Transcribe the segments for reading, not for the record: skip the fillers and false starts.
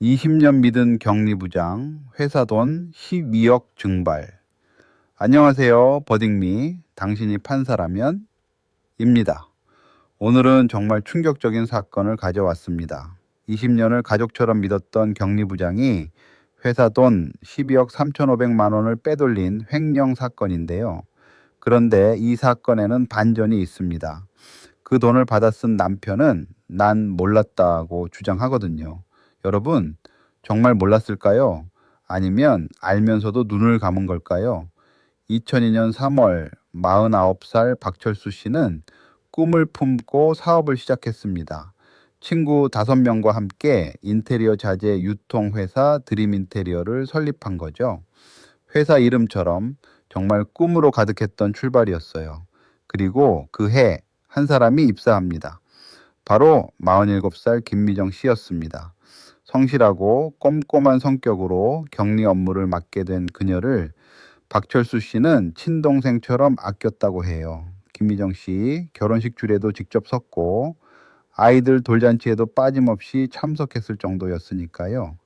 20년 믿은 격리부장, 회사 돈 12억 증발. 안녕하세요, 버딩미. 당신이 판사라면? 입니다. 오늘은 정말 충격적인 사건을 가져왔습니다. 20년을 가족처럼 믿었던 격리부장이 회사 돈 12억 3,500만 원을 빼돌린 횡령 사건인데요. 그런데 이 사건에는 반전이 있습니다. 그 돈을 받아 쓴 남편은 난 몰랐다고 주장하거든요. 여러분, 정말 몰랐을까요? 아니면 알면서도 눈을 감은 걸까요? 2002년 3월 49살 박철수 씨는 꿈을 품고 사업을 시작했습니다. 친구 5명과 함께 인테리어 자재 유통회사 드림 인테리어를 설립한 거죠. 회사 이름처럼 정말 꿈으로 가득했던 출발이었어요. 그리고 그 해 한 사람이 입사합니다. 바로 47살 김미정 씨였습니다. 성실하고 꼼꼼한 성격으로 격리 업무를 맡게 된 그녀를 박철수 씨는 친동생처럼 아꼈다고 해요. 김미정 씨 결혼식 줄에도 직접 섰고 아이들 돌잔치에도 빠짐없이 참석했을 정도였으니까요.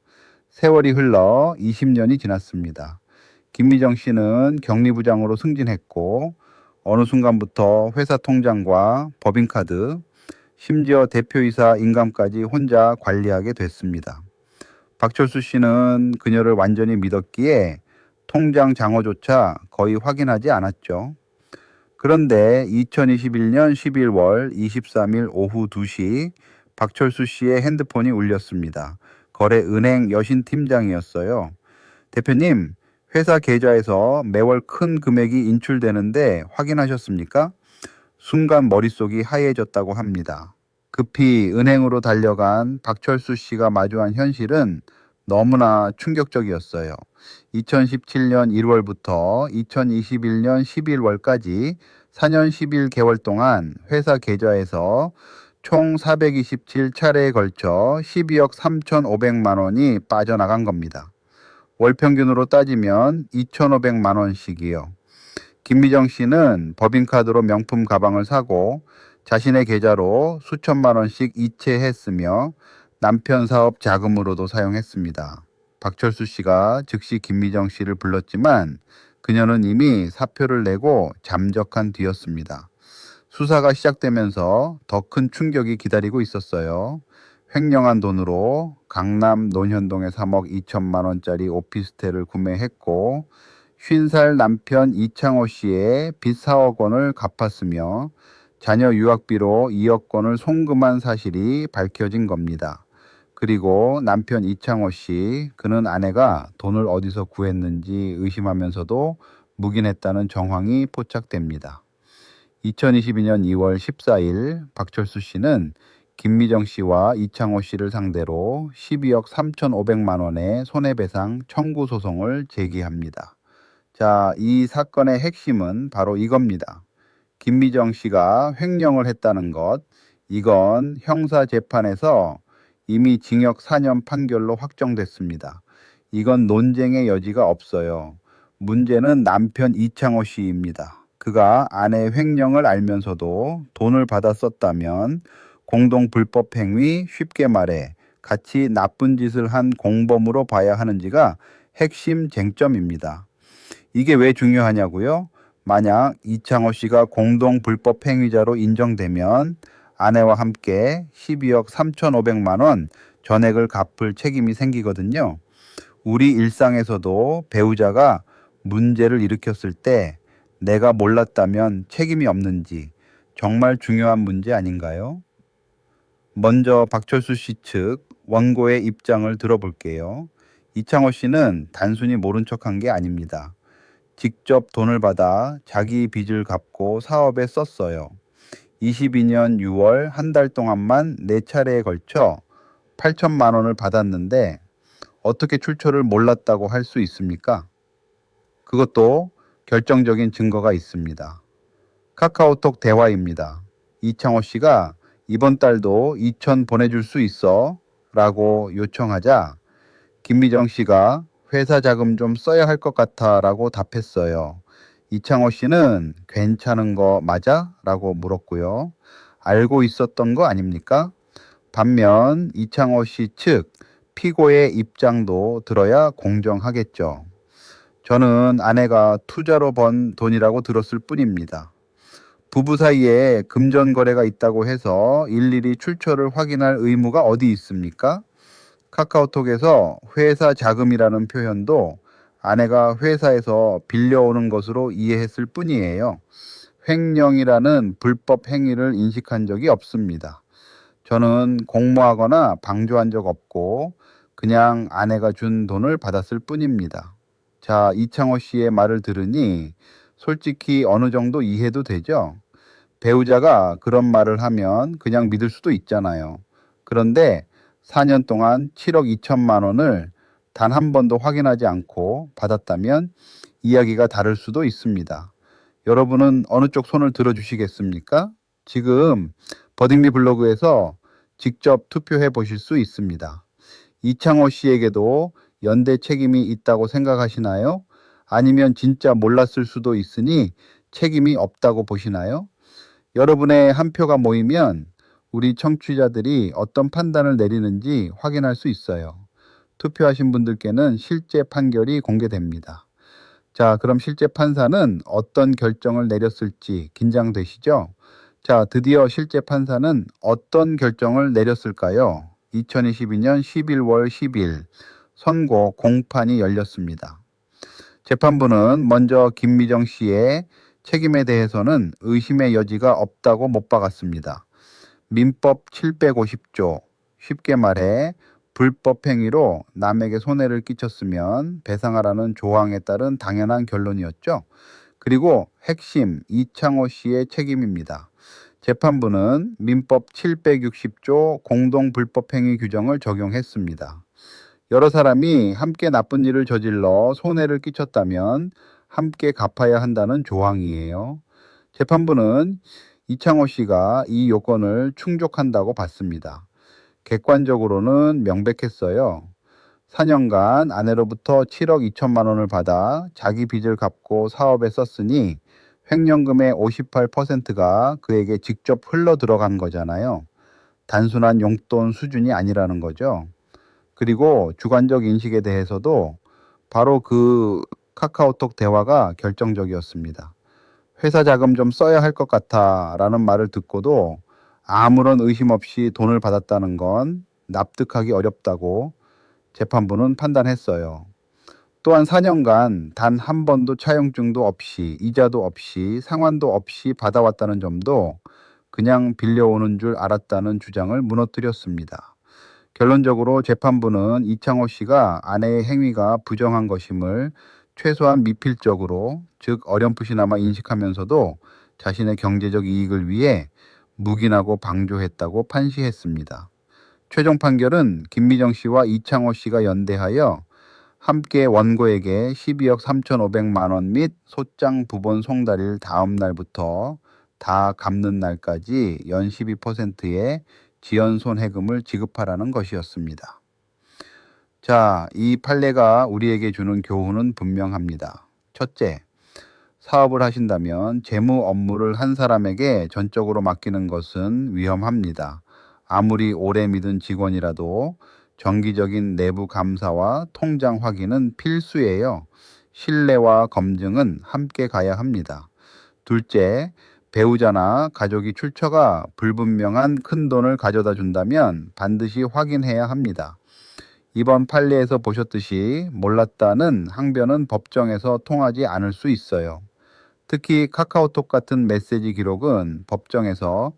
세월이 흘러 20년이 지났습니다. 김미정 씨는 격리부장으로 승진했고 어느 순간부터 회사 통장과 법인카드, 심지어 대표이사 인감까지 혼자 관리하게 됐습니다. 박철수 씨는 그녀를 완전히 믿었기에 통장 장어조차 거의 확인하지 않았죠. 그런데 2021년 11월 23일 오후 2시 박철수 씨의 핸드폰이 울렸습니다. 거래은행 여신팀장이었어요. 대표님, 회사 계좌에서 매월 큰 금액이 인출되는데 확인하셨습니까? 순간 머릿속이 하얘졌다고 합니다. 급히 은행으로 달려간 박철수 씨가 마주한 현실은 너무나 충격적이었어요. 2017년 1월부터 2021년 11월까지 4년 11개월 동안 회사 계좌에서 총 427차례에 걸쳐 12억 3,500만 원이 빠져나간 겁니다. 월 평균으로 따지면 2,500만 원씩이요. 김미정 씨는 법인카드로 명품 가방을 사고 자신의 계좌로 수천만 원씩 이체했으며 남편 사업 자금으로도 사용했습니다. 박철수 씨가 즉시 김미정 씨를 불렀지만 그녀는 이미 사표를 내고 잠적한 뒤였습니다. 수사가 시작되면서 더 큰 충격이 기다리고 있었어요. 횡령한 돈으로 강남 논현동에 3억 2천만 원짜리 오피스텔을 구매했고 50살 남편 이창호 씨의 빚 4억 원을 갚았으며 자녀 유학비로 2억 원을 송금한 사실이 밝혀진 겁니다. 그리고 남편 이창호 씨, 그는 아내가 돈을 어디서 구했는지 의심하면서도 묵인했다는 정황이 포착됩니다. 2022년 2월 14일 박철수 씨는 김미정 씨와 이창호 씨를 상대로 12억 3,500만 원의 손해배상 청구 소송을 제기합니다. 자, 이 사건의 핵심은 바로 이겁니다. 김미정 씨가 횡령을 했다는 것, 이건 형사 재판에서 이미 징역 4년 판결로 확정됐습니다. 이건 논쟁의 여지가 없어요. 문제는 남편 이창호 씨입니다. 그가 아내의 횡령을 알면서도 돈을 받아 썼다면 공동 불법 행위, 쉽게 말해 같이 나쁜 짓을 한 공범으로 봐야 하는지가 핵심 쟁점입니다. 이게 왜 중요하냐고요? 만약 이창호 씨가 공동 불법 행위자로 인정되면 아내와 함께 12억 3,500만 원 전액을 갚을 책임이 생기거든요. 우리 일상에서도 배우자가 문제를 일으켰을 때 내가 몰랐다면 책임이 없는지 정말 중요한 문제 아닌가요? 먼저 박철수 씨 측 원고의 입장을 들어볼게요. 이창호 씨는 단순히 모른 척한 게 아닙니다. 직접 돈을 받아 자기 빚을 갚고 사업에 썼어요. 22년 6월 한 달 동안만 4차례에 걸쳐 8천만 원을 받았는데 어떻게 출처를 몰랐다고 할 수 있습니까? 그것도 결정적인 증거가 있습니다. 카카오톡 대화입니다. 이창호 씨가 이번 달도 2천 보내줄 수 있어? 라고 요청하자 김미정 씨가 회사 자금 좀 써야 할 것 같아 라고 답했어요. 이창호 씨는 괜찮은 거 맞아? 라고 물었고요. 알고 있었던 거 아닙니까? 반면 이창호 씨 측 피고의 입장도 들어야 공정하겠죠. 저는 아내가 투자로 번 돈이라고 들었을 뿐입니다. 부부 사이에 금전 거래가 있다고 해서 일일이 출처를 확인할 의무가 어디 있습니까? 카카오톡에서 회사 자금이라는 표현도 아내가 회사에서 빌려오는 것으로 이해했을 뿐이에요. 횡령이라는 불법 행위를 인식한 적이 없습니다. 저는 공모하거나 방조한 적 없고 그냥 아내가 준 돈을 받았을 뿐입니다. 자, 이창호 씨의 말을 들으니 솔직히 어느 정도 이해도 되죠? 배우자가 그런 말을 하면 그냥 믿을 수도 있잖아요. 그런데 4년 동안 7억 2천만 원을 단 한 번도 확인하지 않고 받았다면 이야기가 다를 수도 있습니다. 여러분은 어느 쪽 손을 들어주시겠습니까? 지금 버딩리 블로그에서 직접 투표해 보실 수 있습니다. 이창호 씨에게도 연대 책임이 있다고 생각하시나요? 아니면 진짜 몰랐을 수도 있으니 책임이 없다고 보시나요? 여러분의 한 표가 모이면 우리 청취자들이 어떤 판단을 내리는지 확인할 수 있어요. 투표하신 분들께는 실제 판결이 공개됩니다. 자, 그럼 실제 판사는 어떤 결정을 내렸을지 긴장되시죠? 자, 드디어 실제 판사는 어떤 결정을 내렸을까요? 2022년 11월 10일 선고 공판이 열렸습니다. 재판부는 먼저 김미정 씨의 책임에 대해서는 의심의 여지가 없다고 못 박았습니다. 민법 750조, 쉽게 말해 불법 행위로 남에게 손해를 끼쳤으면 배상하라는 조항에 따른 당연한 결론이었죠. 그리고 핵심 이창호 씨의 책임입니다. 재판부는 민법 760조 공동불법행위 규정을 적용했습니다. 여러 사람이 함께 나쁜 일을 저질러 손해를 끼쳤다면 함께 갚아야 한다는 조항이에요. 재판부는 이창호 씨가 이 요건을 충족한다고 봤습니다. 객관적으로는 명백했어요. 4년간 아내로부터 7억 2천만 원을 받아 자기 빚을 갚고 사업에 썼으니 횡령금의 58%가 그에게 직접 흘러 들어간 거잖아요. 단순한 용돈 수준이 아니라는 거죠. 그리고 주관적 인식에 대해서도 바로 그 카카오톡 대화가 결정적이었습니다. 회사 자금 좀 써야 할 것 같아 라는 말을 듣고도 아무런 의심 없이 돈을 받았다는 건 납득하기 어렵다고 재판부는 판단했어요. 또한 4년간 단 한 번도 차용증도 없이 이자도 없이 상환도 없이 받아왔다는 점도 그냥 빌려오는 줄 알았다는 주장을 무너뜨렸습니다. 결론적으로 재판부는 이창호 씨가 아내의 행위가 부정한 것임을 최소한 미필적으로, 즉 어렴풋이나마 인식하면서도 자신의 경제적 이익을 위해 묵인하고 방조했다고 판시했습니다. 최종 판결은 김미정 씨와 이창호 씨가 연대하여 함께 원고에게 12억 3,500만 원 및 소장 부본 송달일 다음 날부터 다 갚는 날까지 연 12%의 지연손해금을 지급하라는 것이었습니다. 자, 이 판례가 우리에게 주는 교훈은 분명합니다. 첫째, 사업을 하신다면 재무 업무를 한 사람에게 전적으로 맡기는 것은 위험합니다. 아무리 오래 믿은 직원이라도 정기적인 내부 감사와 통장 확인은 필수예요. 신뢰와 검증은 함께 가야 합니다. 둘째, 배우자나 가족이 출처가 불분명한 큰 돈을 가져다 준다면 반드시 확인해야 합니다. 이번 판례에서 보셨듯이 몰랐다는 항변은 법정에서 통하지 않을 수 있어요. 특히 카카오톡 같은 메시지 기록은 법정에서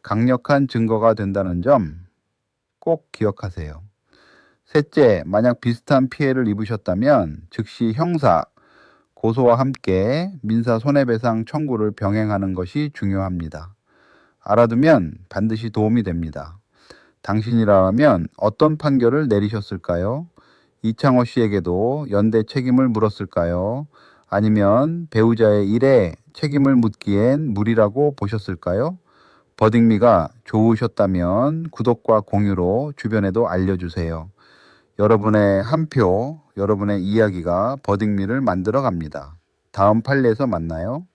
강력한 증거가 된다는 점 꼭 기억하세요. 셋째, 만약 비슷한 피해를 입으셨다면 즉시 형사, 고소와 함께 민사 손해배상 청구를 병행하는 것이 중요합니다. 알아두면 반드시 도움이 됩니다. 당신이라면 어떤 판결을 내리셨을까요? 이창호 씨에게도 연대 책임을 물었을까요? 아니면 배우자의 일에 책임을 묻기엔 무리라고 보셨을까요? 버딩미가 좋으셨다면 구독과 공유로 주변에도 알려주세요. 여러분의 한 표, 여러분의 이야기가 버딩미를 만들어 갑니다. 다음 판례에서 만나요.